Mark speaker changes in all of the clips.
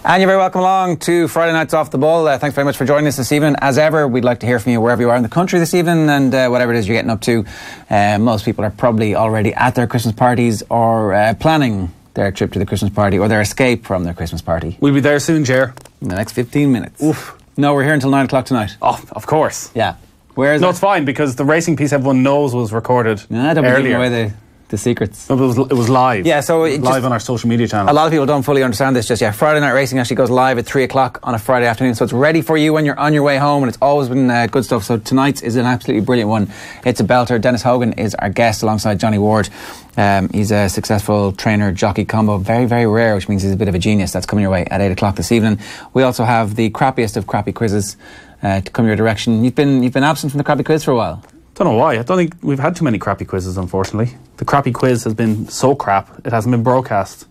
Speaker 1: And you're very welcome along to Friday Nights Off the Ball. Thanks very much for joining us this evening. As ever, we'd like to hear from you wherever you are in the country this evening, and whatever it is you're getting up to. Most people are probably already at their Christmas parties or planning their trip to the Christmas party or their escape from their Christmas party.
Speaker 2: We'll be there soon, Ger.
Speaker 1: In the next 15 minutes.
Speaker 2: Oof.
Speaker 1: No, we're here until 9 o'clock tonight.
Speaker 2: Oh, of course.
Speaker 1: Yeah. Where is
Speaker 2: No,
Speaker 1: it?
Speaker 2: it's fine because the racing piece everyone knows was recorded
Speaker 1: Don't be
Speaker 2: earlier.
Speaker 1: giving away the secrets.
Speaker 2: It was live.
Speaker 1: Yeah, so it
Speaker 2: live on our social media channel.
Speaker 1: A lot of people don't fully understand this just yet. Friday Night Racing actually goes live at 3 o'clock on a Friday afternoon, so it's ready for you when you're on your way home, and it's always been good stuff. So tonight's is an absolutely brilliant one. It's a belter. Dennis Hogan is our guest alongside Johnny Ward. He's a successful trainer-jockey combo. Very, very rare, which means he's a bit of a genius. That's coming your way at 8 o'clock this evening. We also have the crappiest of crappy quizzes to come your direction. You've been absent from the crappy quiz for a while.
Speaker 2: Don't know why. I don't think we've had too many crappy quizzes, unfortunately. The crappy quiz has been so crap, it hasn't been broadcast.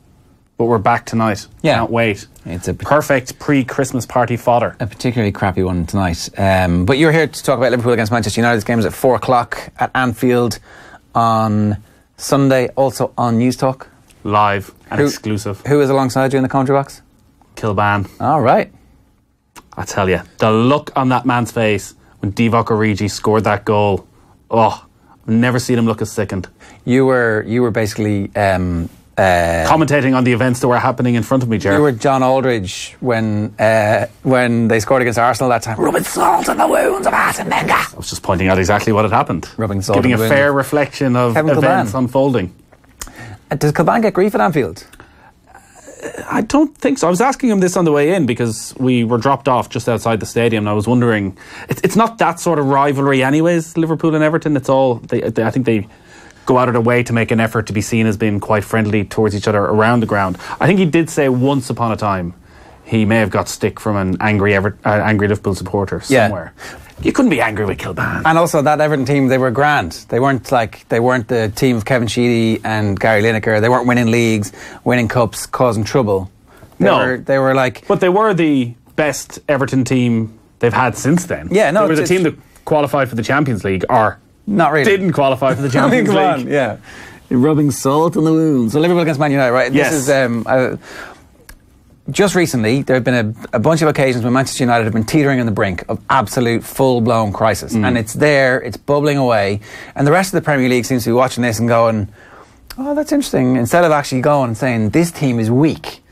Speaker 2: But we're back tonight.
Speaker 1: Yeah.
Speaker 2: Can't wait.
Speaker 1: It's a
Speaker 2: perfect pre-Christmas party fodder.
Speaker 1: A particularly crappy one tonight. But you're here to talk about Liverpool against Manchester United. This game is at 4 o'clock at Anfield on Sunday, also on Newstalk.
Speaker 2: Live and exclusive.
Speaker 1: Who is alongside you in the commentary box?
Speaker 2: Kilban.
Speaker 1: All right.
Speaker 2: I tell you, the look on that man's face when Divock Origi scored that goal. Oh, I've never seen him look as sickened.
Speaker 1: You were basically
Speaker 2: commentating on the events that were happening in front of me, Jerry.
Speaker 1: You were John Aldridge when they scored against Arsenal that time. Rubbing salt in the wounds of Arsene Wenger.
Speaker 2: I was just pointing out exactly what had happened.
Speaker 1: Rubbing salt
Speaker 2: Giving
Speaker 1: in the
Speaker 2: a
Speaker 1: wounds.
Speaker 2: fair reflection of
Speaker 1: Kevin
Speaker 2: events
Speaker 1: Kilban.
Speaker 2: unfolding.
Speaker 1: Does Kilban get grief at Anfield?
Speaker 2: I don't think so. I was asking him this on the way in because we were dropped off just outside the stadium, and I was wondering, it's not that sort of rivalry anyways, Liverpool and Everton. It's all, I think they go out of their way to make an effort to be seen as being quite friendly towards each other around the ground. I think he did say once upon a time he may have got stick from an angry Liverpool supporter somewhere. Yeah. You couldn't be angry with Kilban.
Speaker 1: And also that Everton team, they were grand. They weren't the team of Kevin Sheedy and Gary Lineker. They weren't winning leagues, winning cups, causing trouble. They were like...
Speaker 2: But they were the best Everton team they've had since then.
Speaker 1: Yeah, no.
Speaker 2: They were the team that qualified for the Champions League, or
Speaker 1: not really.
Speaker 2: Didn't qualify for the Champions League.
Speaker 1: Yeah. Rubbing salt in the wounds. So Liverpool against Man United, right?
Speaker 2: Yes.
Speaker 1: This is... just recently, there have been a bunch of occasions when Manchester United have been teetering on the brink of absolute full-blown crisis. And it's there, it's bubbling away. And the rest of the Premier League seems to be watching this and going, oh, that's interesting. Instead of actually going and saying, this team is weak.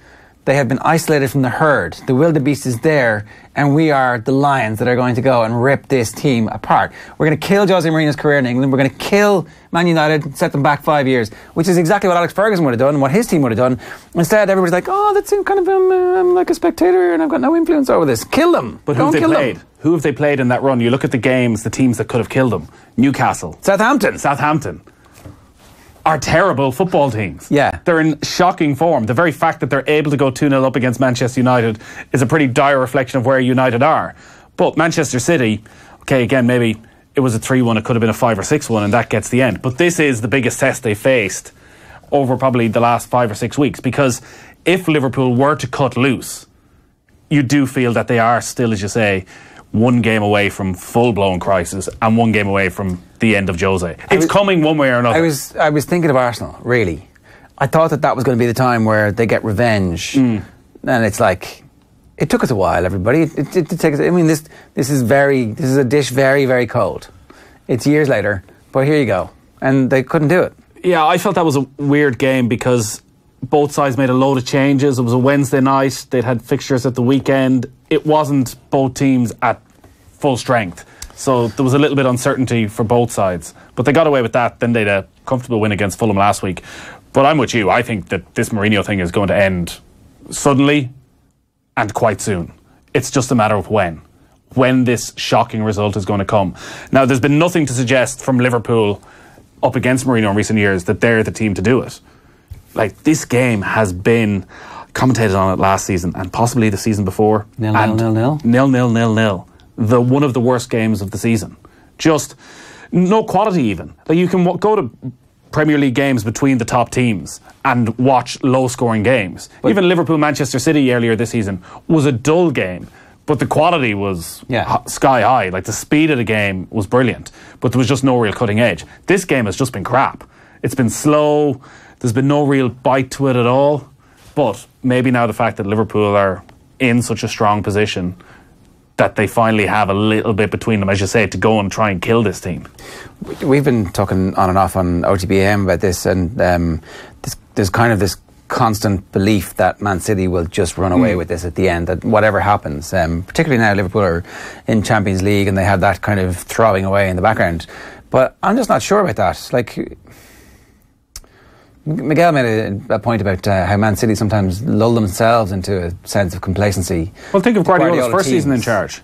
Speaker 1: They have been isolated from the herd. The wildebeest is there, and we are the lions that are going to go and rip this team apart. We're going to kill Jose Mourinho's career in England. We're going to kill Man United, set them back 5 years, which is exactly what Alex Ferguson would have done and what his team would have done. Instead, everybody's like, oh, that's kind of I'm like a spectator and I've got no influence over this. Kill them.
Speaker 2: But who have they played? Who have they played in that run? You look at the games, the teams that could have killed them. Newcastle. Southampton. Are terrible football teams.
Speaker 1: Yeah.
Speaker 2: They're in shocking form. The very fact that they're able to go 2-0 up against Manchester United is a pretty dire reflection of where United are. But Manchester City, okay, again, maybe it was a 3-1, it could have been a 5 or 6-1, and that gets the end. But this is the biggest test they faced over probably the last 5 or 6 weeks, because if Liverpool were to cut loose, you do feel that they are still, as you say, one game away from full-blown crisis and one game away from the end of Jose. It's coming one way or another.
Speaker 1: I was thinking of Arsenal, really. I thought that was going to be the time where they get revenge. And it's like, it took us a while, everybody. It takes. I mean, this is a dish very, very cold. It's years later, but here you go. And they couldn't do it.
Speaker 2: Yeah, I felt that was a weird game because both sides made a load of changes. It was a Wednesday night. They'd had fixtures at the weekend. It wasn't both teams at full strength. So there was a little bit of uncertainty for both sides. But they got away with that. Then they had a comfortable win against Fulham last week. But I'm with you. I think that this Mourinho thing is going to end suddenly and quite soon. It's just a matter of when this shocking result is going to come. Now, there's been nothing to suggest from Liverpool up against Mourinho in recent years that they're the team to do it. Like, this game has been commentated on it last season and possibly the season before.
Speaker 1: 0-0.
Speaker 2: 0-0. One of the worst games of the season. Just no quality even. Like, you can go to Premier League games between the top teams and watch low-scoring games. But even Liverpool-Manchester City earlier this season was a dull game, but the quality was sky high. Like, the speed of the game was brilliant, but there was just no real cutting edge. This game has just been crap. It's been slow. There's been no real bite to it at all. But maybe now the fact that Liverpool are in such a strong position that they finally have a little bit between them, as you say, to go and try and kill this team.
Speaker 1: We've been talking on and off on OTBAM about this, and there's kind of this constant belief that Man City will just run away with this at the end, that whatever happens, particularly now Liverpool are in Champions League and they have that kind of throbbing away in the background. But I'm just not sure about that. Like, Miguel made a point about how Man City sometimes lull themselves into a sense of complacency.
Speaker 2: Well, think of Guardiola's first season in charge,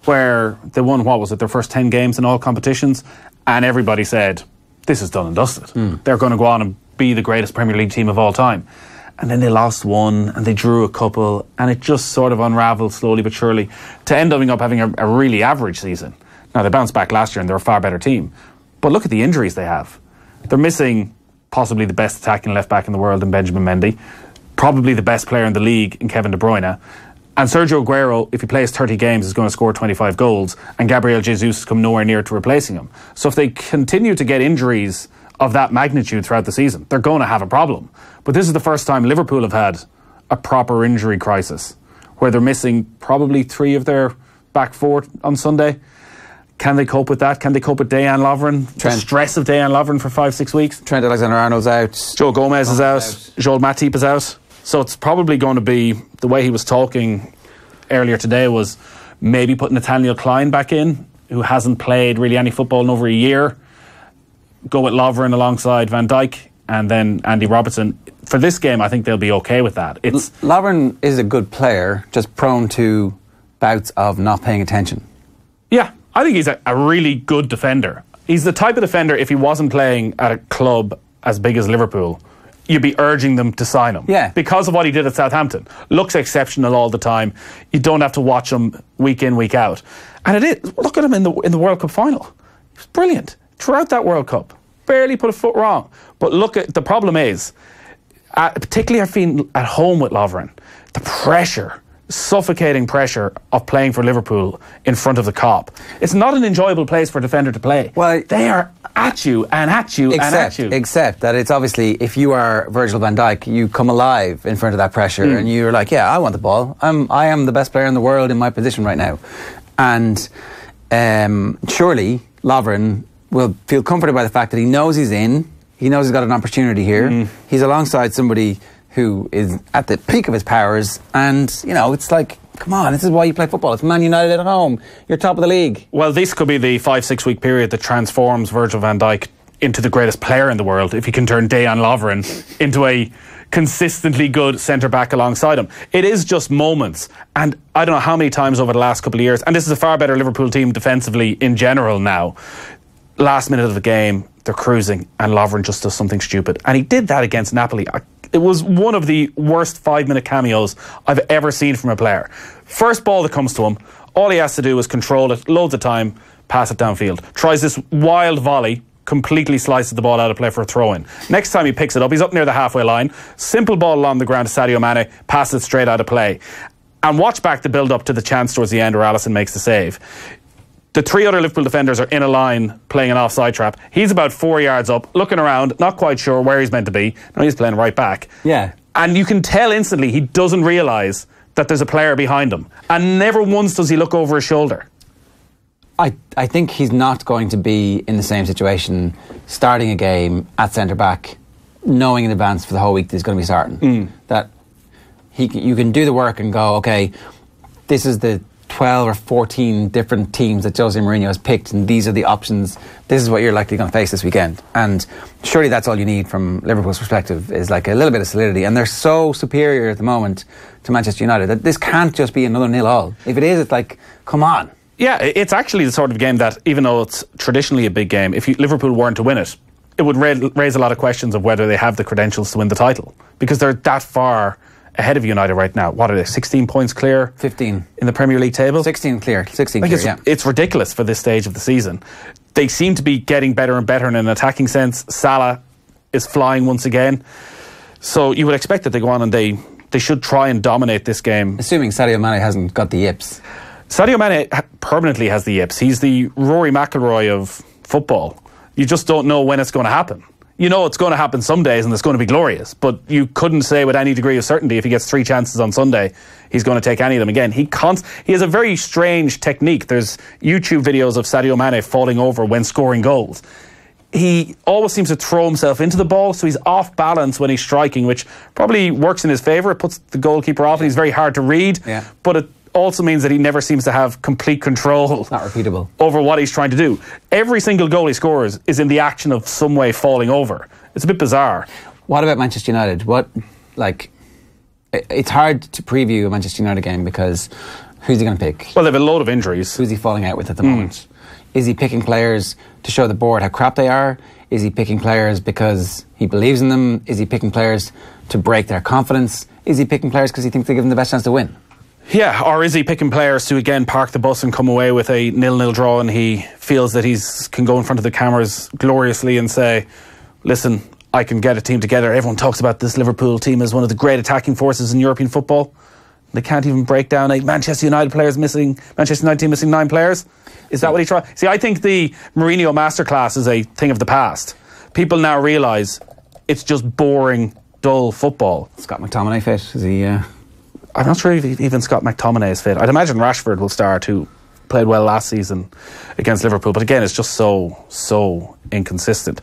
Speaker 2: where they won, what was it, their first 10 games in all competitions, and everybody said, this is done and dusted. They're going to go on and be the greatest Premier League team of all time. And then they lost one, and they drew a couple, and it just sort of unravelled slowly but surely to ending up having a really average season. Now, they bounced back last year, and they're a far better team. But look at the injuries they have. They're missing possibly the best attacking left-back in the world in Benjamin Mendy, probably the best player in the league in Kevin De Bruyne, and Sergio Aguero, if he plays 30 games, is going to score 25 goals, and Gabriel Jesus has come nowhere near to replacing him. So if they continue to get injuries of that magnitude throughout the season, they're going to have a problem. But this is the first time Liverpool have had a proper injury crisis, where they're missing probably 3 of their back 4 on Sunday. Can they cope with that? Can they cope with Dejan Lovren? The stress of Dejan Lovren for 5-6 weeks?
Speaker 1: Trent Alexander-Arnold's out.
Speaker 2: Joe Gomez is out. Joel Matip is out. So it's probably going to be, the way he was talking earlier today was maybe put Nathaniel Klein back in, who hasn't played really any football in over a year. Go with Lovren alongside Van Dijk, and then Andy Robertson. For this game, I think they'll be okay with that.
Speaker 1: Lovren is a good player, just prone to bouts of not paying attention.
Speaker 2: Yeah, I think he's a really good defender. He's the type of defender, if he wasn't playing at a club as big as Liverpool, you'd be urging them to sign him.
Speaker 1: Yeah.
Speaker 2: Because of what he did at Southampton. Looks exceptional all the time. You don't have to watch him week in, week out. And it is. Look at him in the World Cup final. He was brilliant throughout that World Cup. Barely put a foot wrong. But look, at the problem is, particularly I feel at home with Lovren, the pressure, suffocating pressure of playing for Liverpool in front of the Kop. It's not an enjoyable place for a defender to play. Well, they are at you and at you and at you.
Speaker 1: Except that it's obviously, if you are Virgil van Dijk, you come alive in front of that pressure and you're like, yeah, I want the ball. I am the best player in the world in my position right now. And surely Lovren will feel comforted by the fact that he knows he's in. He knows he's got an opportunity here. He's alongside somebody who is at the peak of his powers, and you know, it's like, come on, this is why you play football. It's Man United at home. You're top of the league. Well,
Speaker 2: this could be the 5-6 week period that transforms Virgil van Dijk into the greatest player in the world, if he can turn Dejan Lovren into a consistently good centre-back alongside him. It is just moments, and I don't know how many times over the last couple of years, and this is a far better Liverpool team defensively in general now, last minute of the game, they're cruising, and Lovren just does something stupid. And he did that against Napoli. It was one of the worst 5-minute cameos I've ever seen from a player. First ball that comes to him, all he has to do is control it, loads of time, pass it downfield. Tries this wild volley, completely slices the ball out of play for a throw-in. Next time he picks it up, he's up near the halfway line, simple ball along the ground to Sadio Mane, passes it straight out of play. And watch back the build-up to the chance towards the end where Alisson makes the save. The 3 other Liverpool defenders are in a line playing an offside trap. He's about 4 yards up, looking around, not quite sure where he's meant to be. Now he's playing right back.
Speaker 1: Yeah.
Speaker 2: And you can tell instantly he doesn't realise that there's a player behind him. And never once does he look over his shoulder.
Speaker 1: I think he's not going to be in the same situation starting a game at centre-back, knowing in advance for the whole week that he's going to be starting. That you can do the work and go, okay, this is the 12 or 14 different teams that Jose Mourinho has picked, and these are the options. This is what you're likely going to face this weekend. And surely that's all you need from Liverpool's perspective, is like a little bit of solidity. And they're so superior at the moment to Manchester United that this can't just be another 0-0. If it is, it's like, come on.
Speaker 2: Yeah, it's actually the sort of game that, even though it's traditionally a big game, if Liverpool weren't to win it, it would raise a lot of questions of whether they have the credentials to win the title, because they're that far ahead of United right now. What are they, 16 points clear?
Speaker 1: 15.
Speaker 2: In the Premier League table?
Speaker 1: 16 clear, yeah.
Speaker 2: It's ridiculous for this stage of the season. They seem to be getting better and better in an attacking sense. Salah is flying once again. So you would expect that they go on and they should try and dominate this game.
Speaker 1: Assuming Sadio Mane hasn't got the yips.
Speaker 2: Sadio Mane permanently has the yips. He's the Rory McIlroy of football. You just don't know when it's going to happen. you know it's going to happen some days and it's going to be glorious, but you couldn't say with any degree of certainty if he gets 3 chances on Sunday, he's going to take any of them again. He has a very strange technique. There's YouTube videos of Sadio Mane falling over when scoring goals. He always seems to throw himself into the ball, so he's off balance when he's striking, which probably works in his favour. It puts the goalkeeper off, and he's very hard to read.
Speaker 1: Yeah.
Speaker 2: But it also means that he never seems to have complete control.
Speaker 1: Not repeatable.
Speaker 2: Over what he's trying to do. Every single goal he scores is in the action of some way falling over. It's a bit bizarre.
Speaker 1: What about Manchester United? It's hard to preview a Manchester United game because who's he going to pick?
Speaker 2: Well, they have a load of injuries.
Speaker 1: Who's he falling out with at the moment? Is he picking players to show the board how crap they are? Is he picking players because he believes in them? Is he picking players to break their confidence? Is he picking players because he thinks they give them the best chance to win?
Speaker 2: Yeah, or is he picking players to again park the bus and come away with a 0-0 draw, and he feels that he can go in front of the cameras gloriously and say, listen, I can get a team together. Everyone talks about this Liverpool team as one of the great attacking forces in European football. They can't even break down a Manchester United team missing 9 players. Is that what he tried? See, I think the Mourinho masterclass is a thing of the past. People now realise it's just boring, dull football.
Speaker 1: Scott McTominay fit? Is he...
Speaker 2: I'm not sure if even Scott McTominay is fit. I'd imagine Rashford will start, who played well last season against Liverpool. But again, it's just so inconsistent.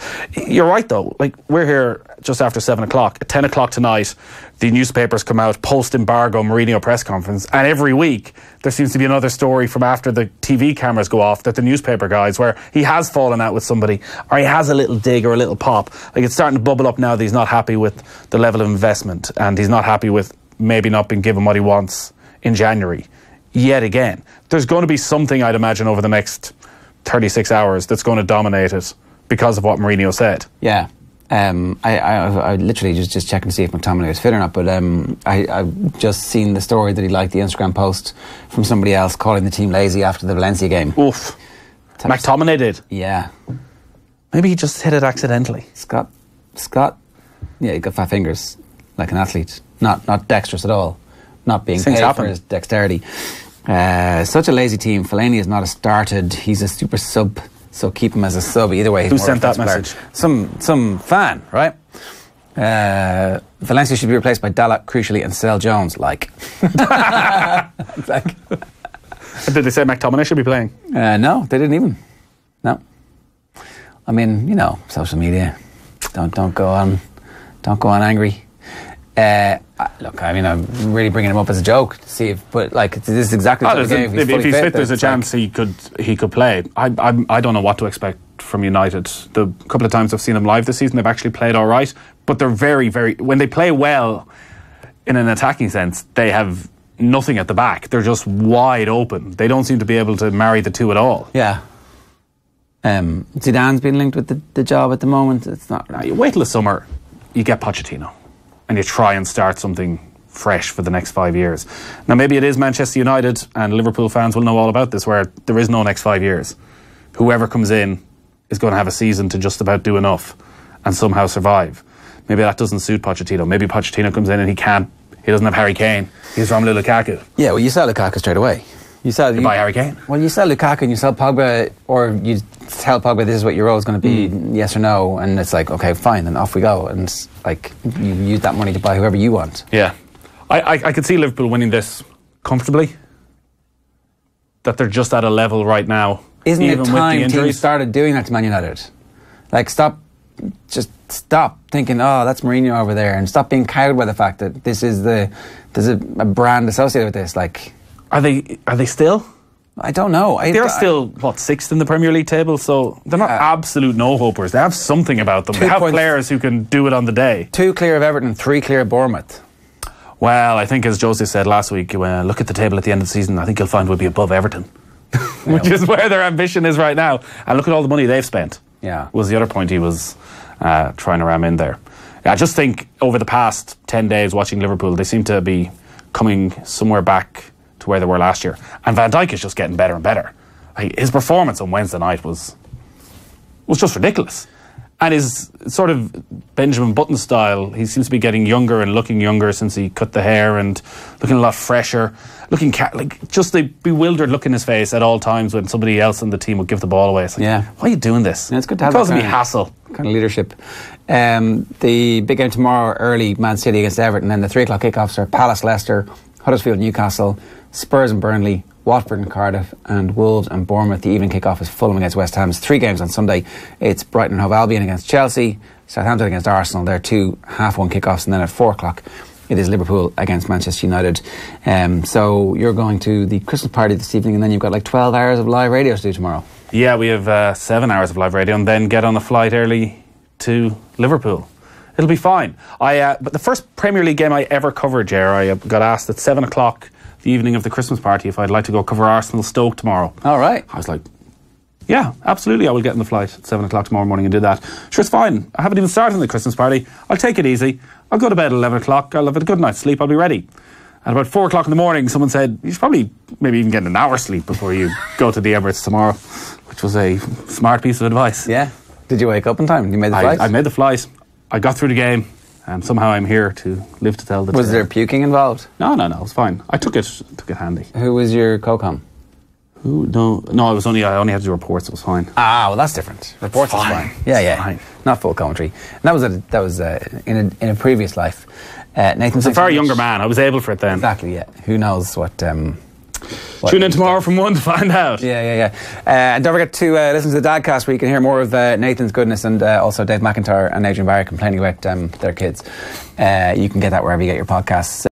Speaker 2: You're right, though. Like, we're here just after 7 o'clock. At 10 o'clock tonight, the newspapers come out, post-embargo Mourinho press conference. And every week, there seems to be another story from after the TV cameras go off that the newspaper guys, where he has fallen out with somebody, or he has a little dig or a little pop. Like, it's starting to bubble up now that he's not happy with the level of investment, and he's not happy with maybe not being given what he wants in January. Yet again, there's going to be something, I'd imagine, over the next 36 hours that's going to dominate it because of what Mourinho said.
Speaker 1: Yeah. I literally just checking to see if McTominay was fit or not, but I've just seen the story that he liked the Instagram post from somebody else calling the team lazy after the Valencia game.
Speaker 2: Oof. McTominay did?
Speaker 1: Yeah.
Speaker 2: Maybe he just hit it accidentally.
Speaker 1: Scott, yeah, he got 5 fingers, like an athlete. Not dexterous at all. Not being paid for his dexterity. Such a lazy team. Fellaini is not a started. He's a super sub, so keep him as a sub. Either way, he's
Speaker 2: Who
Speaker 1: more
Speaker 2: sent that
Speaker 1: player.
Speaker 2: message?
Speaker 1: Some fan, right? Valencia should be replaced by Dalot, crucially, and Cell Jones. Like,
Speaker 2: Did they say McTominay should be playing?
Speaker 1: No, they didn't even. No. I mean, you know, social media. Don't go on angry. Look, I mean, I'm really bringing him up as a joke to see if, but like, this is exactly what the game.
Speaker 2: If he's fit, there's a chance he could play. I don't know what to expect from United. The couple of times I've seen them live this season, they've actually played all right, but they're very, very, when they play well in an attacking sense, they have nothing at the back. They're just wide open. They don't seem to be able to marry the two at all.
Speaker 1: Yeah. Zidane's been linked with the job at the moment. It's not.
Speaker 2: Now, you wait till the summer, you get Pochettino, and you try and start something fresh for the next 5 years. Now, maybe it is Manchester United, and Liverpool fans will know all about this, where there is no next 5 years. Whoever comes in is going to have a season to just about do enough and somehow survive. Maybe that doesn't suit Pochettino. Maybe Pochettino comes in and he doesn't have Harry Kane. He's Romelu Lukaku.
Speaker 1: Yeah, well, you sell Lukaku straight away. You
Speaker 2: buy Harry Kane.
Speaker 1: Well, you sell Lukaku and you sell Pogba, or you tell Pogba this is what your role is going to be, yes or no, and it's like, okay, fine, and off we go. And like, you use that money to buy whoever you want.
Speaker 2: Yeah. I could see Liverpool winning this comfortably. That they're just at a level right now.
Speaker 1: Isn't
Speaker 2: even
Speaker 1: it time
Speaker 2: with the
Speaker 1: teams started doing that to Man United? Like, stop thinking, oh, that's Mourinho over there, and stop being cowed by the fact that there's a brand associated with this. Like,
Speaker 2: are they still?
Speaker 1: I don't know.
Speaker 2: They're still, sixth in the Premier League table, so they're not absolute no-hopers. They have something about them. They have players who can do it on the day.
Speaker 1: 2 clear of Everton, 3 clear of Bournemouth.
Speaker 2: Well, I think, as Jose said last week, look at the table at the end of the season, I think you'll find we'll be above Everton. Which is where their ambition is right now. And look at all the money they've spent.
Speaker 1: Yeah.
Speaker 2: Was the other point he was trying to ram in there. I just think over the past 10 days watching Liverpool, they seem to be coming somewhere back to where they were last year. And Van Dijk is just getting better and better. His performance on Wednesday night was just ridiculous. And his sort of Benjamin Button style, he seems to be getting younger and looking younger since he cut the hair, and looking a lot fresher. Looking like just a bewildered look in his face at all times when somebody else on the team would give the ball away. It's like,
Speaker 1: yeah.
Speaker 2: Why are you doing this?
Speaker 1: Yeah, it's good to have
Speaker 2: causing me hassle.
Speaker 1: Kind of leadership. The big game tomorrow, early, Man City against Everton, and the 3 o'clock kickoffs are Palace, Leicester, Huddersfield, Newcastle, Spurs and Burnley, Watford and Cardiff, and Wolves and Bournemouth. The evening kickoff is Fulham against West Ham. It's 3 games on Sunday. It's Brighton and Hove Albion against Chelsea, Southampton against Arsenal. They're 2 half-1 kickoffs, and then at 4 o'clock it is Liverpool against Manchester United. So you're going to the Christmas party this evening, and then you've got like 12 hours of live radio to do tomorrow.
Speaker 2: Yeah, we have 7 hours of live radio, and then get on a flight early to Liverpool. It'll be fine. But the first Premier League game I ever covered, Ger, I got asked at 7 o'clock the evening of the Christmas party if I'd like to go cover Arsenal Stoke tomorrow.
Speaker 1: All right.
Speaker 2: I was like, yeah, absolutely, I will get on the flight at 7 o'clock tomorrow morning and do that. Sure, it's fine. I haven't even started the Christmas party. I'll take it easy. I'll go to bed at 11 o'clock. I'll have a good night's sleep. I'll be ready. At about 4 o'clock in the morning, someone said, you should probably maybe even get an hour's sleep before you go to the Emirates tomorrow, which was a smart piece of advice.
Speaker 1: Yeah. Did you wake up in time? You made the flight?
Speaker 2: I made the flight. I got through the game. And somehow I'm here to live to tell the tale.
Speaker 1: Was there puking involved?
Speaker 2: No, it was fine. I took it handy.
Speaker 1: Who was your co-com?
Speaker 2: No, I only had to do reports. It was fine.
Speaker 1: Ah, well, that's different. Reports is fine. Yeah.
Speaker 2: Fine.
Speaker 1: Not full commentary. And that was in a previous life. Nathan,
Speaker 2: was a very younger man. I was able for it then.
Speaker 1: Exactly. Yeah. Who knows what?
Speaker 2: Tune in tomorrow from 1 to find out.
Speaker 1: Yeah. And don't forget to listen to the Dadcast, where you can hear more of Nathan's goodness, and also Dave McIntyre and Adrian Barry complaining about their kids. You can get that wherever you get your podcasts.